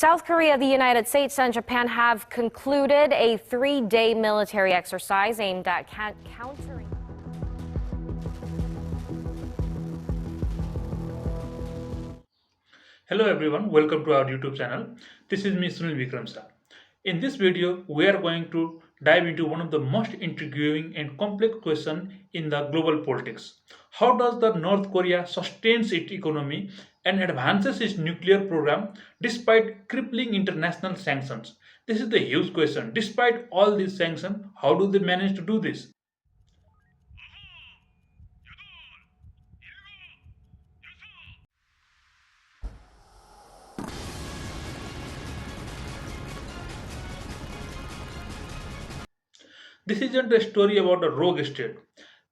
South Korea, the United States, and Japan have concluded a 3-day military exercise aimed at countering. Hello everyone, welcome to our YouTube channel. This is me Sunil Vikramsa. In this video, we are going to dive into one of the most intriguing and complex questions in the global politics. How does the North Korea sustains its economy and advances its nuclear program despite crippling international sanctions? This is the huge question. Despite all these sanctions, how do they manage to do this? This isn't a story about a rogue state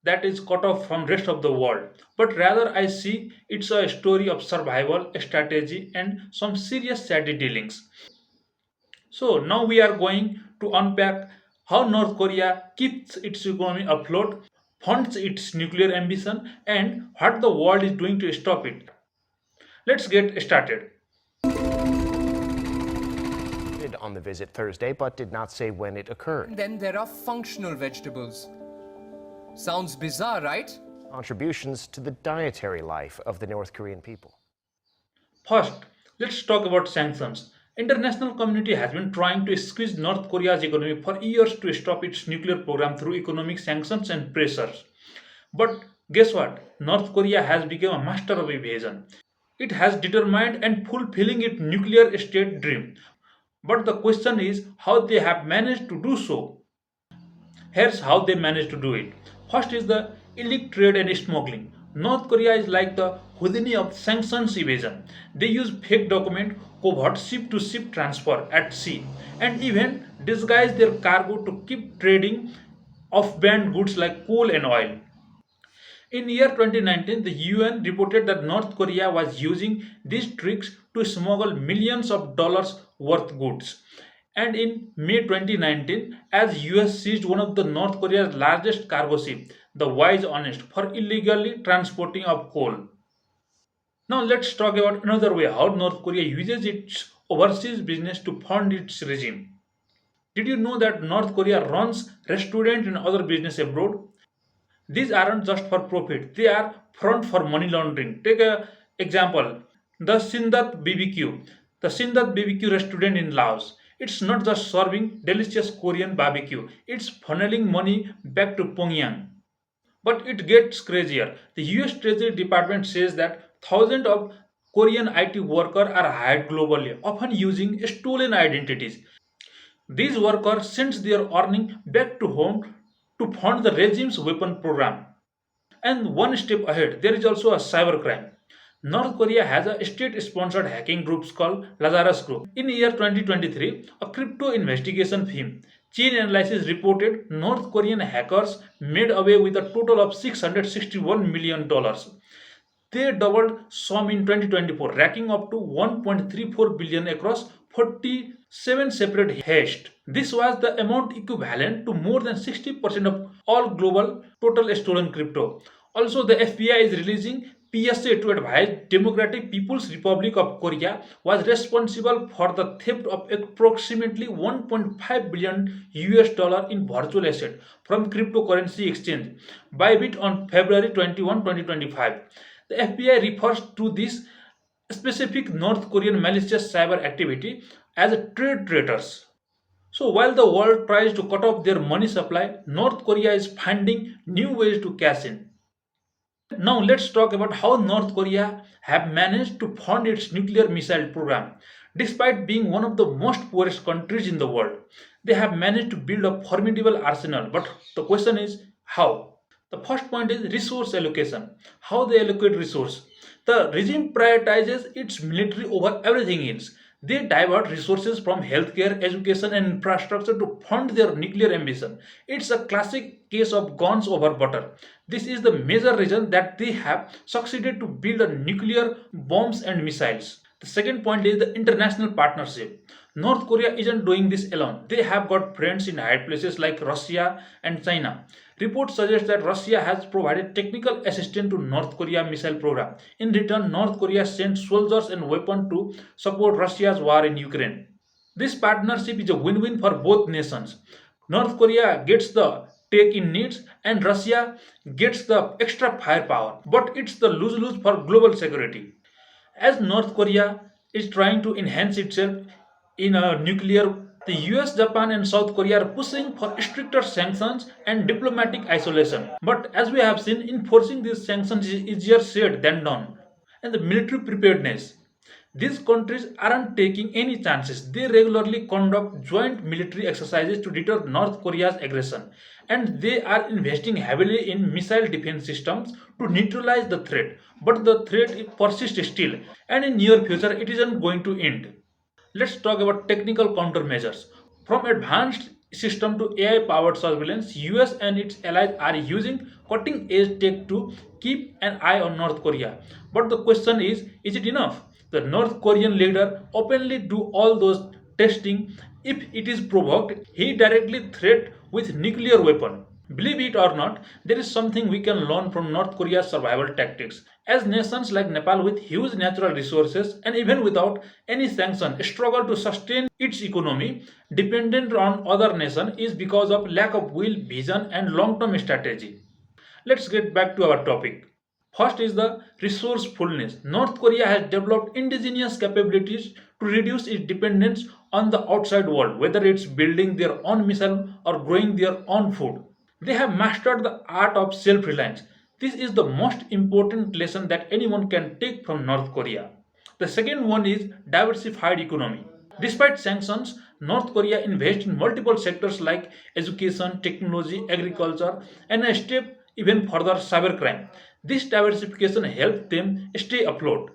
that is cut off from rest of the world, but rather I see it's a story of survival, strategy, and some serious shady dealings. So now we are going to unpack how North Korea keeps its economy afloat, funds its nuclear ambition, and what the world is doing to stop it. Let's get started. On the visit Thursday, but did not say when it occurred. Then there are functional vegetables. Sounds bizarre, right? Contributions to the dietary life of the North Korean people. First, let's talk about sanctions. International community has been trying to squeeze North Korea's economy for years to stop its nuclear program through economic sanctions and pressures. But guess what? North Korea has become a master of evasion. It has determined and fulfilling its nuclear state dream. But the question is how they have managed to do so. Here's how they managed to do it. First is the illegal trade and smuggling. North Korea is like the Houdini of sanctions evasion. They use fake document, covert ship-to-ship transfer at sea, and even disguise their cargo to keep trading off-banned goods like coal and oil. In year 2019, the UN reported that North Korea was using these tricks to smuggle millions of dollars worth goods. And in May 2019, as US seized one of the North Korea's largest cargo ship, the Wise Honest, for illegally transporting of coal. Now let's talk about another way how North Korea uses its overseas business to fund its regime. Did you know that North Korea runs restaurants and other business abroad? These aren't just for profit, they are front for money laundering. Take a example, the Sindat BBQ. The Sindat BBQ restaurant in Laos. It's not just serving delicious Korean barbecue, it's funneling money back to Pyongyang. But it gets crazier. The US Treasury Department says that thousands of Korean IT workers are hired globally, often using stolen identities. These workers send their earning back to home to fund the regime's weapon program. And one step ahead, there is also a cybercrime. North Korea has a state-sponsored hacking group called Lazarus Group. In year 2023, a crypto investigation firm, Chain Analysis reported North Korean hackers made away with a total of $661 million. They doubled some in 2024, racking up to 1.34 billion across 47 separate heists. This was the amount equivalent to more than 60% of all global total stolen crypto. Also, the FBI is releasing PSA to advise Democratic People's Republic of Korea was responsible for the theft of approximately 1.5 billion US dollar in virtual asset from cryptocurrency exchange Bybit on February 21, 2025. The FBI refers to this specific North Korean malicious cyber activity as trade traitors. So while the world tries to cut off their money supply, North Korea is finding new ways to cash in. Now let's talk about how North Korea have managed to fund its nuclear missile program. Despite being one of the most poorest countries in the world, they have managed to build a formidable arsenal. But the question is how? The first point is resource allocation. How they allocate resource. The regime prioritizes its military over everything else. They divert resources from healthcare, education, and infrastructure to fund their nuclear ambition. It's a classic case of guns over butter. This is the major reason that they have succeeded to build a nuclear bombs and missiles. The second point is the international partnership. North Korea isn't doing this alone. They have got friends in high places like Russia and China. Reports suggest that Russia has provided technical assistance to North Korea missile program. In return, North Korea sent soldiers and weapons to support Russia's war in Ukraine. This partnership is a win-win for both nations. North Korea gets the tech it needs and Russia gets the extra firepower. But it's the lose-lose for global security. As North Korea is trying to enhance itself in a nuclear, the US, Japan, and South Korea are pushing for stricter sanctions and diplomatic isolation. But as we have seen, enforcing these sanctions is easier said than done. And the military preparedness. These countries aren't taking any chances. They regularly conduct joint military exercises to deter North Korea's aggression. And they are investing heavily in missile defense systems to neutralize the threat. But the threat persists still, and in near future it isn't going to end. Let's talk about technical countermeasures. From advanced system to AI-powered surveillance, US and its allies are using cutting-edge tech to keep an eye on North Korea. But the question is it enough? The North Korean leader openly do all those testing. If it is provoked, he directly threat with nuclear weapon. Believe it or not, there is something we can learn from North Korea's survival tactics. As nations like Nepal with huge natural resources and even without any sanction struggle to sustain its economy dependent on other nations is because of lack of will, vision and long-term strategy. Let's get back to our topic. First is the resourcefulness. North Korea has developed indigenous capabilities to reduce its dependence on the outside world, whether it's building their own missile or growing their own food. They have mastered the art of self reliance. This is the most important lesson that anyone can take from North Korea. The second one is diversified economy. Despite sanctions, North Korea invests in multiple sectors like education, technology, agriculture, and a step even further cybercrime. This diversification helps them stay afloat.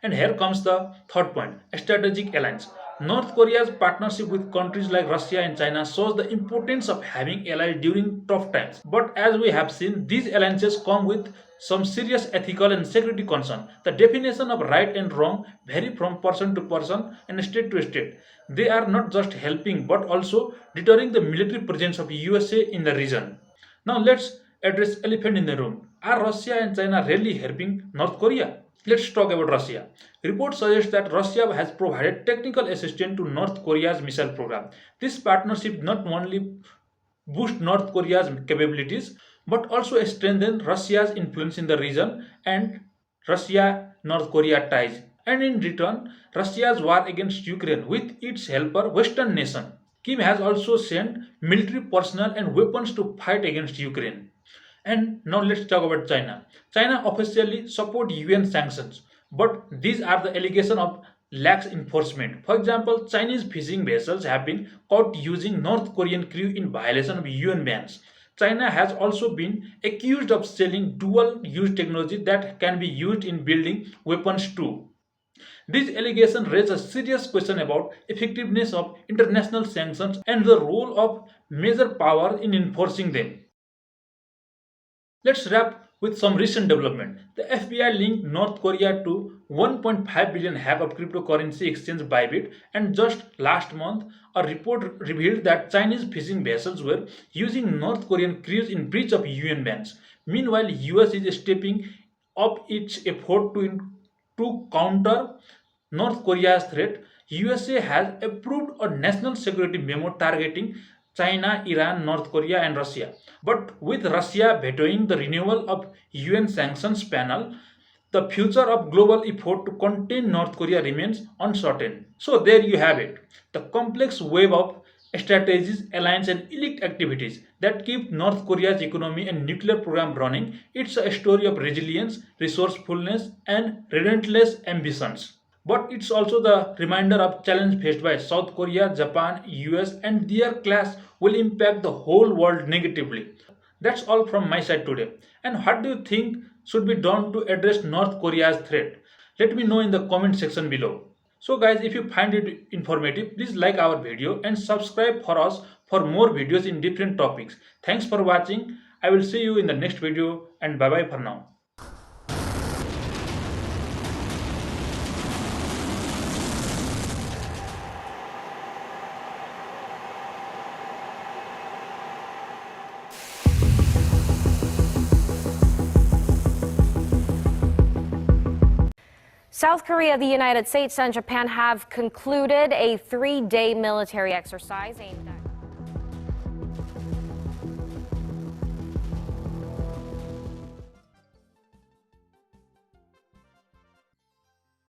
And here comes the third point, strategic alliance. North Korea's partnership with countries like Russia and China shows the importance of having allies during tough times. But as we have seen, these alliances come with some serious ethical and security concern. The definition of right and wrong vary from person to person and state to state. They are not just helping but also deterring the military presence of USA in the region. Now let's address elephant in the room. Are Russia and China really helping North Korea? Let's talk about Russia. Reports suggest that Russia has provided technical assistance to North Korea's missile program. This partnership not only boosts North Korea's capabilities but also strengthens Russia's influence in the region and Russia North Korea ties. And in return, Russia's war against Ukraine with its helper Western nation. Kim has also sent military personnel and weapons to fight against Ukraine. And now let's talk about China. China officially support UN sanctions, but these are the allegation of lax enforcement. For example, Chinese fishing vessels have been caught using North Korean crew in violation of UN bans. China has also been accused of selling dual-use technology that can be used in building weapons too. These allegations raise a serious question about effectiveness of international sanctions and the role of major power in enforcing them. Let's wrap with some recent development. The FBI linked North Korea to 1.5 billion hack of cryptocurrency exchange Bybit, and just last month, a report revealed that Chinese fishing vessels were using North Korean crews in breach of UN bans. Meanwhile, US is stepping up its effort to counter North Korea's threat. USA has approved a national security memo targeting China, Iran, North Korea, and Russia. But with Russia vetoing the renewal of UN sanctions panel, the future of global effort to contain North Korea remains uncertain. So there you have it, the complex web of strategies, alliance, and elite activities that keep North Korea's economy and nuclear program running. It's a story of resilience, resourcefulness, and relentless ambitions. But it's also the reminder of challenge faced by South Korea, Japan, US, and their clash will impact the whole world negatively. That's all from my side today. And what do you think should be done to address North Korea's threat? Let me know in the comment section below. So guys, if you find it informative, please like our video and subscribe for us for more videos in different topics. Thanks for watching. I will see you in the next video and bye bye for now. South Korea, the United States, and Japan have concluded a 3-day military exercise aimed at